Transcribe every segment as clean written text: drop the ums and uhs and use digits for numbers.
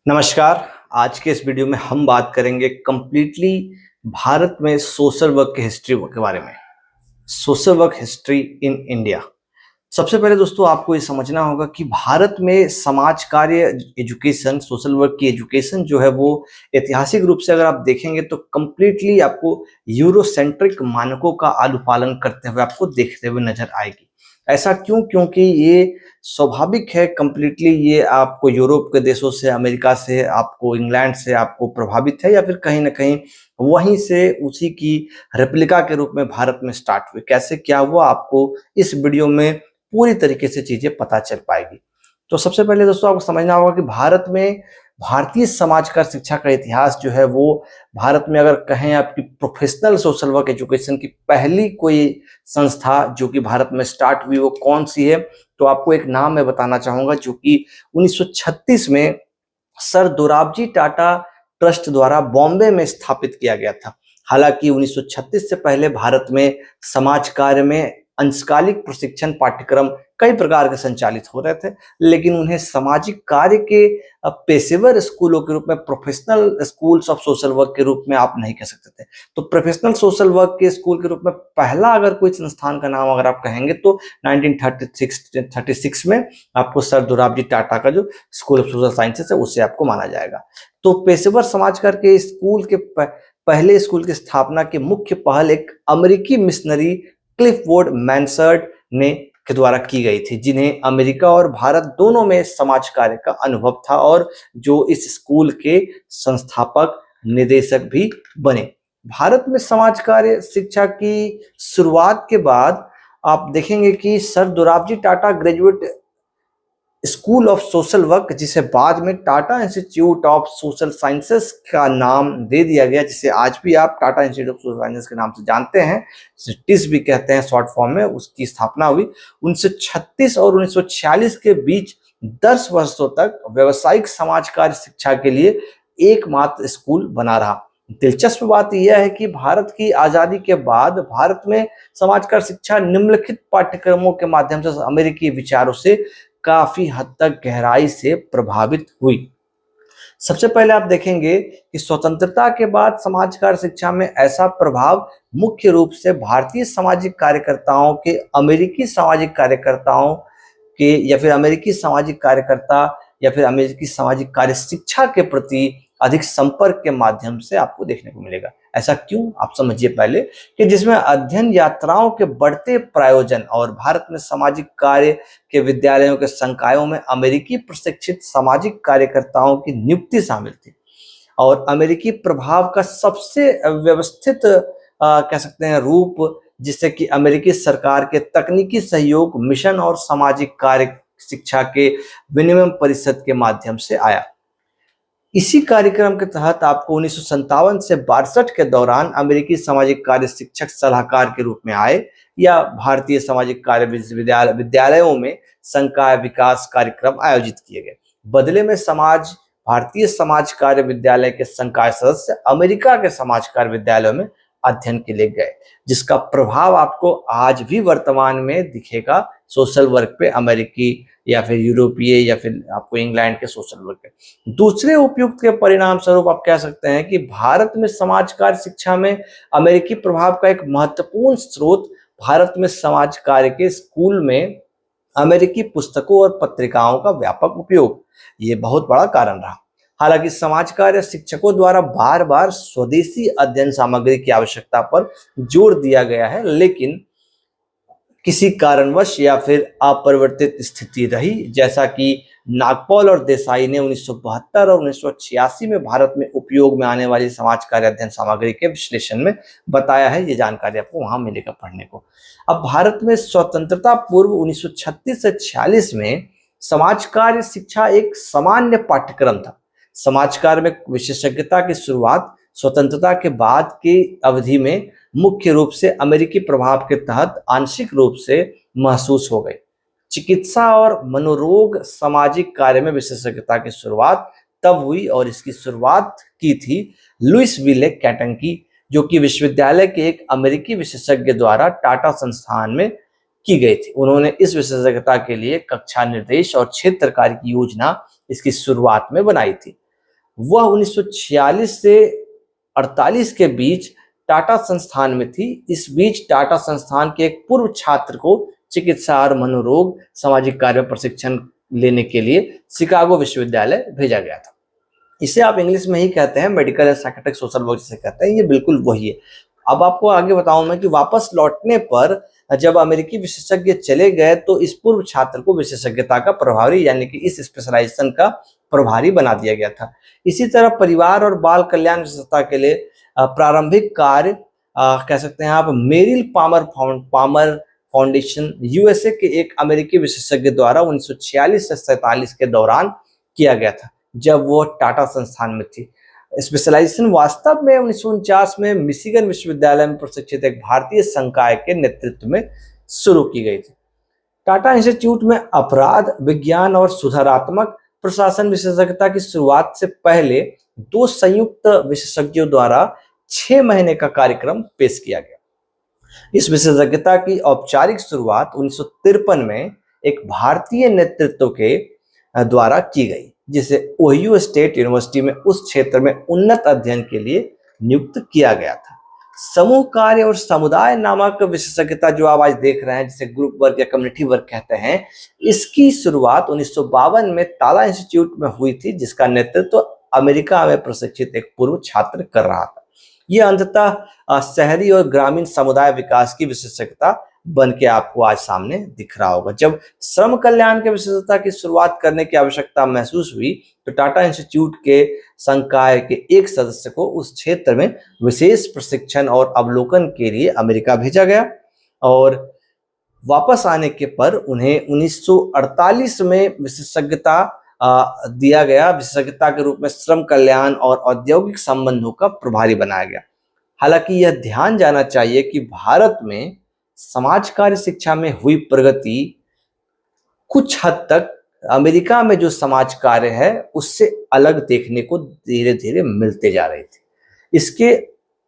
नमस्कार। आज के इस वीडियो में हम बात करेंगे कंप्लीटली भारत में सोशल वर्क की हिस्ट्री के बारे में। Social work history in India. सबसे पहले दोस्तों आपको ये समझना होगा कि भारत में समाज कार्य एजुकेशन, सोशल वर्क की एजुकेशन जो है वो ऐतिहासिक रूप से अगर आप देखेंगे तो कंप्लीटली आपको यूरोसेंट्रिक मानकों का अनुपालन करते हुए आपको देखते हुए नजर आएगी। ऐसा क्यों? क्योंकि ये स्वाभाविक है, कंप्लीटली ये आपको यूरोप के देशों से, अमेरिका से, आपको इंग्लैंड से आपको प्रभावित है या फिर कहीं ना कहीं वहीं से उसी की रेप्लिका के रूप में भारत में स्टार्ट हुई। कैसे क्या हुआ आपको इस वीडियो में पूरी तरीके से चीजें पता चल पाएगी। तो सबसे पहले दोस्तों आपको समझना होगा कि भारत में भारतीय समाज का शिक्षा का इतिहास जो है वो भारत में अगर कहें आपकी प्रोफेशनल सोशल वर्क एजुकेशन की पहली कोई संस्था जो कि भारत में स्टार्ट हुई वो कौन सी है, तो आपको एक नाम मैं बताना चाहूंगा जो कि 1936 में सर दोराबजी टाटा ट्रस्ट द्वारा बॉम्बे में स्थापित किया गया था। हालांकि 1936 से पहले भारत में समाज कार्य में अंशकालिक प्रशिक्षण पाठ्यक्रम कई प्रकार के संचालित हो रहे थे, लेकिन उन्हें सामाजिक कार्य के पेशेवर स्कूलों के रूप में, professional schools of social work के रूप में आप नहीं कह सकते थे। तो प्रोफेशनल सोशल वर्क के स्कूल के रूप में पहला अगर कोई संस्थान का नाम अगर आप कहेंगे तो 1936 में आपको सर दोराबजी टाटा का जो स्कूल ऑफ सोशल साइंसेस है उसे आपको माना जाएगा। तो पेशेवर समाज कार्य के स्कूल के पहले स्कूल की स्थापना की मुख्य पहल एक अमेरिकी मिशनरी क्लिफवुड मैनसर्ड ने के द्वारा की गई थी, जिन्हें अमेरिका और भारत दोनों में समाज कार्य का अनुभव था और जो इस स्कूल के संस्थापक निदेशक भी बने। भारत में समाज कार्य शिक्षा की शुरुआत के बाद आप देखेंगे कि sir Dorabji Tata graduate school of social work, जिसे बाद में Tata institute of social sciences का नाम दे दिया गया, जिसे आज भी आप Tata institute of social sciences के नाम से जानते हैं, टिस भी कहते हैं शॉर्ट फॉर्म में, उसकी स्थापना हुई 1936 और 1946 के बीच 10 वर्षों तक व्यावसायिक समाज कार्य शिक्षा के लिए एकमात्र स्कूल बना रहा। दिलचस्प बात यह है कि भारत की आजादी के बाद भारत में समाज कार्य शिक्षा निम्नलिखित पाठ्यक्रमों के माध्यम से अमेरिकी विचारों से काफी हद तक गहराई से प्रभावित हुई। सबसे पहले आप देखेंगे कि स्वतंत्रता के बाद समाज कार्य शिक्षा में ऐसा प्रभाव मुख्य रूप से भारतीय सामाजिक कार्यकर्ताओं के अमेरिकी सामाजिक कार्यकर्ताओं के या फिर अमेरिकी सामाजिक कार्यकर्ता या फिर अमेरिकी सामाजिक कार्य शिक्षा के प्रति अधिक संपर्क के माध्यम से आपको देखने को मिलेगा। ऐसा क्यों? आप समझिए पहले कि जिसमें अध्ययन यात्राओं के बढ़ते प्रायोजन और भारत में सामाजिक कार्य के विद्यालयों के संकायों में अमेरिकी प्रशिक्षित सामाजिक कार्यकर्ताओं की नियुक्ति शामिल थी और अमेरिकी प्रभाव का सबसे व्यवस्थित कह सकते हैं रूप, जिससे कि अमेरिकी सरकार के तकनीकी सहयोग, मिशन और सामाजिक कार्य शिक्षा के विनिमय परिषद के माध्यम से आया। इसी कार्यक्रम के तहत आपको 1957 से 62 के दौरान अमेरिकी सामाजिक कार्य शिक्षक सलाहकार के रूप में आए या भारतीय सामाजिक कार्य विद्यालयों में संकाय विकास कार्यक्रम आयोजित किए गए। बदले में भारतीय समाज कार्य विद्यालय के संकाय सदस्य अमेरिका के समाज कार्य विद्यालयों में अध्ययन के लिए गए, जिसका प्रभाव आपको आज भी वर्तमान में दिखेगा सोशल वर्क पे, अमेरिकी या फिर यूरोपीय या फिर आपको इंग्लैंड के सोशल वर्क पे। दूसरे उपयुक्त के परिणाम स्वरूप आप कह सकते हैं कि भारत में समाज कार्य शिक्षा में अमेरिकी प्रभाव का एक महत्वपूर्ण स्रोत भारत में समाज कार्य के स्कूल में अमेरिकी पुस्तकों और पत्रिकाओं का व्यापक उपयोग, ये बहुत बड़ा कारण रहा। हालांकि समाज कार्य शिक्षकों द्वारा बार बार स्वदेशी अध्ययन सामग्री की आवश्यकता पर जोर दिया गया है, लेकिन किसी कारणवश या फिर अपरिवर्तित स्थिति रही, जैसा कि नागपाल और देसाई ने 1972 और 1986 में भारत में उपयोग में आने वाली समाज कार्य अध्ययन सामग्री के विश्लेषण में बताया है। ये जानकारी आपको वहां मिलेगा पढ़ने को। अब भारत में स्वतंत्रता पूर्व 1936 से 46 में समाज कार्य शिक्षा एक सामान्य पाठ्यक्रम था। समाज कार्य में विशेषज्ञता की शुरुआत स्वतंत्रता के बाद की अवधि में मुख्य रूप से अमेरिकी प्रभाव के तहत आंशिक रूप से महसूस हो गई। चिकित्सा और मनोरोग सामाजिक कार्य में विशेषज्ञता की शुरुआत तब हुई और इसकी शुरुआत की थी लुइसविले कैंटकी, जो कि विश्वविद्यालय के एक अमेरिकी विशेषज्ञ द्वारा टाटा संस्थान में की गई थी। उन्होंने इस विशेषज्ञता के लिए कक्षा निर्देश और क्षेत्र कार्य की योजना इसकी शुरुआत में बनाई थी। वह 1946 से 48 के बीच टाटा संस्थान में थी। इस बीच टाटा संस्थान के एक पूर्व छात्र को चिकित्सा और मनोरोग सामाजिक कार्य प्रशिक्षण लेने के लिए शिकागो विश्वविद्यालय भेजा गया था। इसे आप इंग्लिश में ही कहते हैं medical and psychiatric social work जिसे कहते हैं, ये बिल्कुल वही है। अब आपको आगे बताऊं मैं कि वापस लौटने पर जब अमेरिकी विशेषज्ञ चले गए तो इस पूर्व छात्र को विशेषज्ञता का प्रभारी यानी कि इस स्पेशलाइजेशन का प्रभारी बना दिया गया था। इसी तरह परिवार और बाल कल्याण विशेषता के लिए प्रारंभिक कार्य कह सकते हैं आप मेरिल पामर फाउंडेशन यूएसए के एक अमेरिकी विशेषज्ञ द्वारा 1946 से 47 के दौरान किया गया था, जब वो टाटा संस्थान में थी। स्पेशलाइजेशन वास्तव में 1949 में मिशिगन विश्वविद्यालय में प्रशिक्षित एक भारतीय संकाय के नेतृत्व में शुरू की गई थी। टाटा इंस्टीट्यूट में अपराध विज्ञान और सुधारात्मक प्रशासन विशेषज्ञता की शुरुआत से पहले 2 संयुक्त विशेषज्ञों द्वारा 6 महीने का कार्यक्रम पेश किया गया। इस विशेषज्ञता की औपचारिक शुरुआत 1953 में एक भारतीय नेतृत्व के द्वारा की गई, जिसे ओहियो स्टेट यूनिवर्सिटी में उस क्षेत्र में उन्नत अध्ययन के लिए नियुक्त किया गया था। समूह कार्य और समुदाय नामक विशेषज्ञता जो आप आज देख रहे हैं, जिसे ग्रुप वर्क या कम्युनिटी वर्क कहते हैं, इसकी शुरुआत 1952 में ताला इंस्टीट्यूट में हुई थी, जिसका नेतृत्व अमेरिका में प्रशिक्षित एक पूर्व छात्र कर रहा था। यह अंततः शहरी और ग्रामीण समुदाय विकास की विशेषज्ञता बन के आपको आज सामने दिख रहा होगा। जब श्रम कल्याण के विशेषज्ञता की शुरुआत करने की आवश्यकता महसूस हुई तो टाटा इंस्टीट्यूट के संकाय के एक सदस्य को उस क्षेत्र में विशेष प्रशिक्षण और अवलोकन के लिए अमेरिका भेजा गया और वापस आने के पर उन्हें 1948 में विशेषज्ञता दिया गया। विशेषज्ञता के रूप में श्रम कल्याण और औद्योगिक संबंधों का प्रभारी बनाया गया। हालांकि यह ध्यान जाना चाहिए कि भारत में समाज कार्य शिक्षा में हुई प्रगति कुछ हद तक अमेरिका में जो समाज कार्य है उससे अलग देखने को धीरे धीरे मिलते जा रहे थे। इसके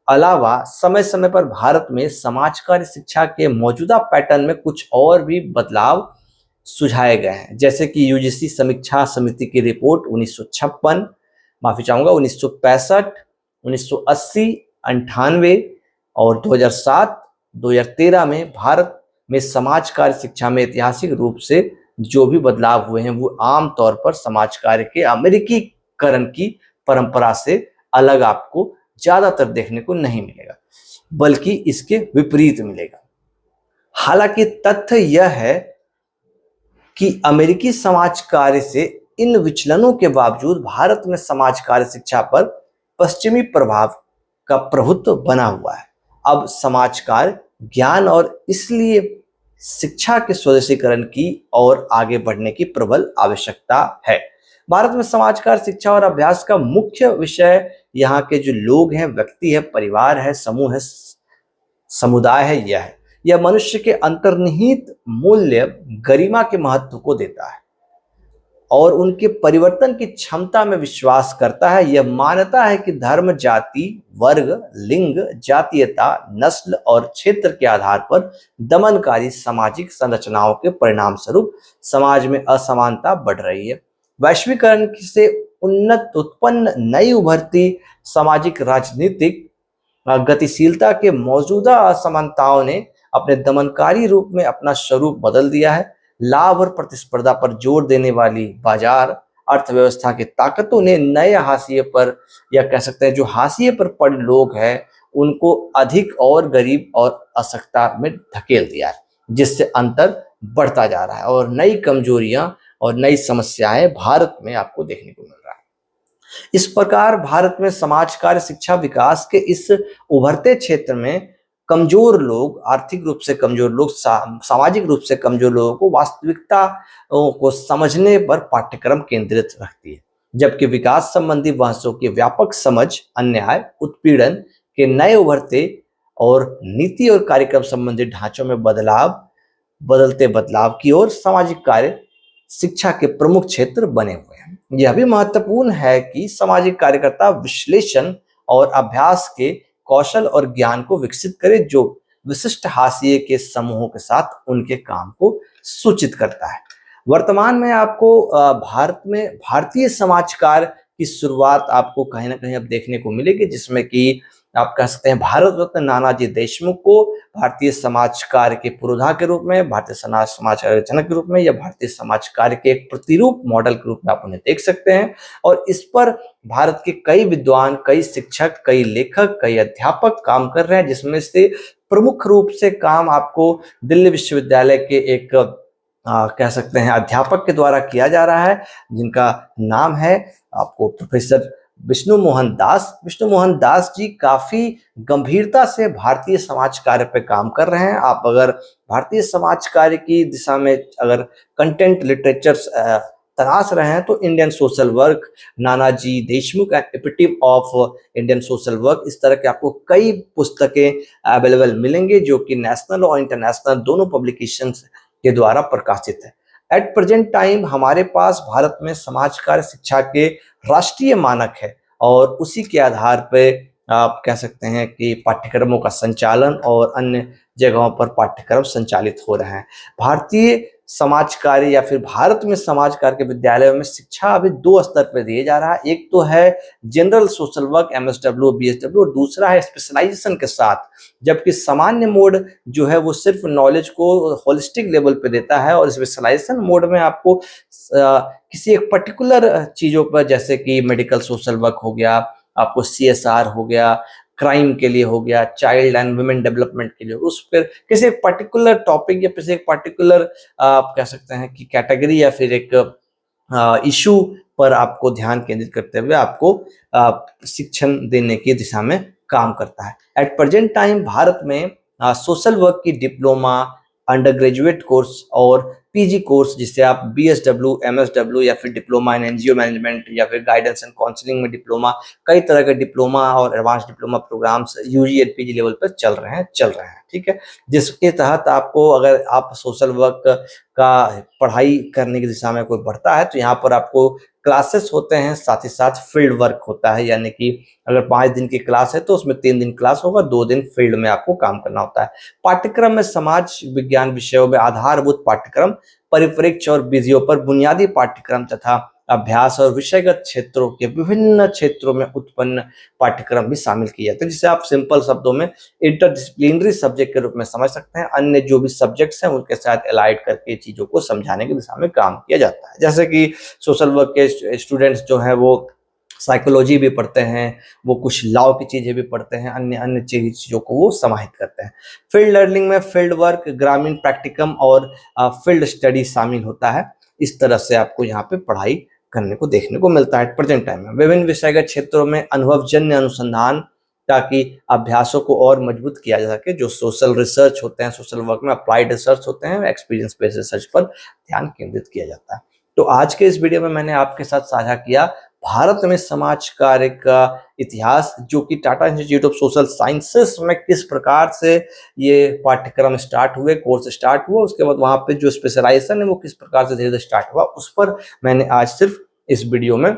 अलावा समय समय पर भारत में समाज कार्य शिक्षा के मौजूदा पैटर्न में कुछ और भी बदलाव सुझाए गए हैं, जैसे कि यूजीसी समीक्षा समिति की रिपोर्ट 1956, माफी चाहूंगा 1965, 1980, 98 और 2007, 2013 में भारत में समाज कार्य शिक्षा में ऐतिहासिक रूप से जो भी बदलाव हुए हैं वो आमतौर पर समाज कार्य के अमेरिकीकरण की परंपरा से अलग आपको ज्यादातर देखने को नहीं मिलेगा, बल्कि इसके विपरीत मिलेगा। हालांकि तथ्य यह है कि अमेरिकी समाज कार्य से इन विचलनों के बावजूद भारत में समाज कार्य शिक्षा पर पश्चिमी प्रभाव का प्रभुत्व बना हुआ है। अब समाज कार्य ज्ञान और इसलिए शिक्षा के स्वदेशीकरण की और आगे बढ़ने की प्रबल आवश्यकता है। भारत में समाज कार्य शिक्षा और अभ्यास का मुख्य विषय यहाँ के जो लोग हैं, व्यक्ति है, परिवार है, समूह है, समुदाय है, यह है। यह मनुष्य के अंतर्निहित मूल्य गरिमा के महत्व को देता है और उनके परिवर्तन की क्षमता में विश्वास करता है। यह मानता है कि धर्म, जाति, वर्ग, लिंग, जातीयता, नस्ल और क्षेत्र के आधार पर दमनकारी सामाजिक संरचनाओं के परिणाम स्वरूप समाज में असमानता बढ़ रही है। वैश्वीकरण से उत्पन्न नई उभरती सामाजिक राजनीतिक गतिशीलता के मौजूदा असमानताओं ने अपने दमनकारी रूप में अपना स्वरूप बदल दिया है। लाभ और प्रतिस्पर्धा पर जोर देने वाली बाजार अर्थव्यवस्था की ताकतों ने नए हाशिए पर या कह सकते हैं जो हाशिए पर पड़े लोग हैं उनको अधिक और गरीब और असक्ता में धकेल दिया है, जिससे अंतर बढ़ता जा रहा है और नई कमजोरियां और नई समस्याएं भारत में आपको देखने को मिल रहा है। इस प्रकार भारत में समाज कार्य शिक्षा विकास के इस उभरते क्षेत्र में कमजोर लोग, आर्थिक रूप से कमजोर लोग, सामाजिक रूप से कमजोर लोगों को वास्तविकता को समझने पर पाठ्यक्रम केंद्रित रखती है, जबकि विकास संबंधी बहसों की व्यापक समझ अन्याय, उत्पीड़न के नए उभरते और नीति और कार्यक्रम संबंधी ढांचों में बदलते बदलाव की ओर सामाजिक कार्य शिक्षा के प्रमुख क्षेत्र बने हुए हैं। यह भी महत्वपूर्ण है कि सामाजिक कार्यकर्ता विश्लेषण और अभ्यास के कौशल और ज्ञान को विकसित करे जो विशिष्ट हाशिए के समूहों के साथ उनके काम को सूचित करता है। वर्तमान में आपको भारत में भारतीय समाज कार्य की शुरुआत आपको कहीं ना कहीं अब देखने को मिलेगी, जिसमें कि आप कह सकते हैं भारत रत्न नानाजी देशमुख को भारतीय समाज कार्य के पुरोधा के रूप में, भारतीय समाज कार्य जनक के रूप में, या भारतीय समाज कार्य के एक प्रतिरूप मॉडल के रूप में आप उन्हें देख सकते हैं। और इस पर भारत के कई विद्वान, कई शिक्षक, कई लेखक, कई अध्यापक काम कर रहे हैं, जिसमें से प्रमुख रूप से काम आपको दिल्ली विश्वविद्यालय के एक कह सकते हैं अध्यापक के द्वारा किया जा रहा है, जिनका नाम है आपको प्रोफेसर विष्णु मोहन दास। विष्णु मोहन दास जी काफी गंभीरता से भारतीय समाज कार्य पे काम कर रहे हैं। आप अगर भारतीय समाज कार्य की दिशा में अगर कंटेंट लिटरेचर्स तलाश रहे हैं तो Indian social work, Nanaji Deshmukh and एपिटिव ऑफ इंडियन सोशल वर्क, इस तरह के आपको कई पुस्तकें अवेलेबल मिलेंगे, जो कि नेशनल और इंटरनेशनल दोनों पब्लिकेशंस के द्वारा प्रकाशित है। एट प्रेजेंट टाइम हमारे पास भारत में समाज कार्य शिक्षा के राष्ट्रीय मानक है, और उसी के आधार पर आप कह सकते हैं कि पाठ्यक्रमों का संचालन और अन्य जगहों पर पाठ्यक्रम संचालित हो रहे हैं। भारतीय समाज कार्य या फिर भारत में समाज कार्य के विद्यालयों में शिक्षा अभी दो स्तर पर दिए जा रहा है। एक तो है general social work MSW BSW, और दूसरा है स्पेशलाइजेशन के साथ, जबकि सामान्य मोड जो है वो सिर्फ नॉलेज को होलिस्टिक लेवल पे देता है, और स्पेशलाइजेशन मोड में आपको किसी एक पर्टिकुलर चीजों पर, जैसे कि मेडिकल सोशल वर्क हो गया, आपको CSR हो गया, क्राइम के लिए हो गया, चाइल्ड एंड वुमेन डेवलपमेंट के लिए, उस पर किसी एक पर्टिकुलर टॉपिक या किसी एक पर्टिकुलर आप कह सकते हैं कि कैटेगरी या फिर एक इशू पर आपको ध्यान केंद्रित करते हुए आपको शिक्षण देने की दिशा में काम करता है। एट प्रेजेंट टाइम भारत में सोशल वर्क की डिप्लोमा, अंडर ग्रेजुएट कोर्स और PG कोर्स, जिसे आप BSW, MSW या फिर डिप्लोमा इन NGO मैनेजमेंट या फिर गाइडेंस एंड काउंसलिंग में डिप्लोमा, कई तरह के डिप्लोमा और एडवांस डिप्लोमा प्रोग्राम्स UG और PG लेवल पर चल रहे हैं, ठीक है। जिसके तहत आपको, अगर आप सोशल वर्क का पढ़ाई करने की दिशा में कोई बढ़ता है, तो यहाँ पर आपको क्लासेस होते हैं, साथ ही साथ फील्ड वर्क होता है, यानी कि अगर 5 दिन की क्लास है तो उसमें 3 दिन क्लास होगा, 2 दिन फील्ड में आपको काम करना होता है। पाठ्यक्रम में समाज विज्ञान विषयों में आधारभूत पाठ्यक्रम, परिप्रेक्ष्य और विधियों पर बुनियादी पाठ्यक्रम तथा अभ्यास और विषयगत क्षेत्रों के विभिन्न क्षेत्रों में उत्पन्न पाठ्यक्रम भी शामिल किए जाते हैं, जिसे आप सिंपल शब्दों में इंटरडिसिप्लिनरी सब्जेक्ट के रूप में समझ सकते हैं। अन्य जो भी सब्जेक्ट्स हैं उनके साथ एलाइड करके चीजों को समझाने की दिशा में काम किया जाता है। जैसे कि सोशल वर्क के स्टूडेंट्स जो हैं वो साइकोलॉजी भी पढ़ते हैं, वो कुछ लॉ की चीजें भी पढ़ते हैं, अन्य चीजों को वो समाहित करते हैं। फील्ड लर्निंग में फील्ड वर्क, ग्रामीण प्रैक्टिकम और फील्ड स्टडी शामिल होता है। इस तरह से आपको यहाँ पे पढ़ाई करने को देखने को मिलता है प्रेजेंट टाइम में। विभिन्न विषयगत क्षेत्रों में अनुभवजन्य अनुसंधान, ताकि अभ्यासों को और मजबूत किया जा सके। जो सोशल रिसर्च होते हैं, सोशल वर्क में अप्लाइड रिसर्च होते हैं, एक्सपीरियंस बेस्ड रिसर्च पर ध्यान केंद्रित किया जाता है। तो आज के इस वीडियो में मैंने आपके साथ साझा किया भारत में समाज कार्य का इतिहास, जो कि Tata institute of social sciences में किस प्रकार से ये पाठ्यक्रम स्टार्ट हुए, कोर्स स्टार्ट हुआ, उसके बाद वहां पे जो स्पेशलाइजेशन है वो किस प्रकार से धीरे धीरे स्टार्ट हुआ, उस पर मैंने आज सिर्फ इस वीडियो में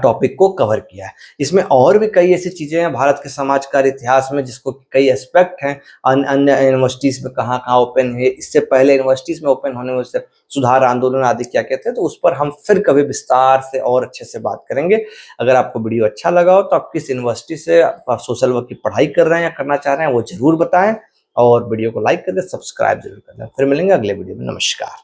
टॉपिक को कवर किया है। इसमें और भी कई ऐसी चीजें हैं भारत के समाज कार्य इतिहास में, जिसको कई एस्पेक्ट हैं, अन्य यूनिवर्सिटीज में कहाँ कहाँ ओपन है, इससे पहले यूनिवर्सिटीज में ओपन होने में सुधार आंदोलन आदि क्या कहते हैं, तो उस पर हम फिर कभी विस्तार से और अच्छे से बात करेंगे। अगर आपको वीडियो अच्छा लगा हो तो आप किस यूनिवर्सिटी से सोशल वर्क की पढ़ाई कर रहे हैं या करना चाह रहे हैं वो जरूर बताएं, और वीडियो को लाइक कर दें, सब्सक्राइब जरूर कर दें। फिर मिलेंगे अगले वीडियो में। नमस्कार।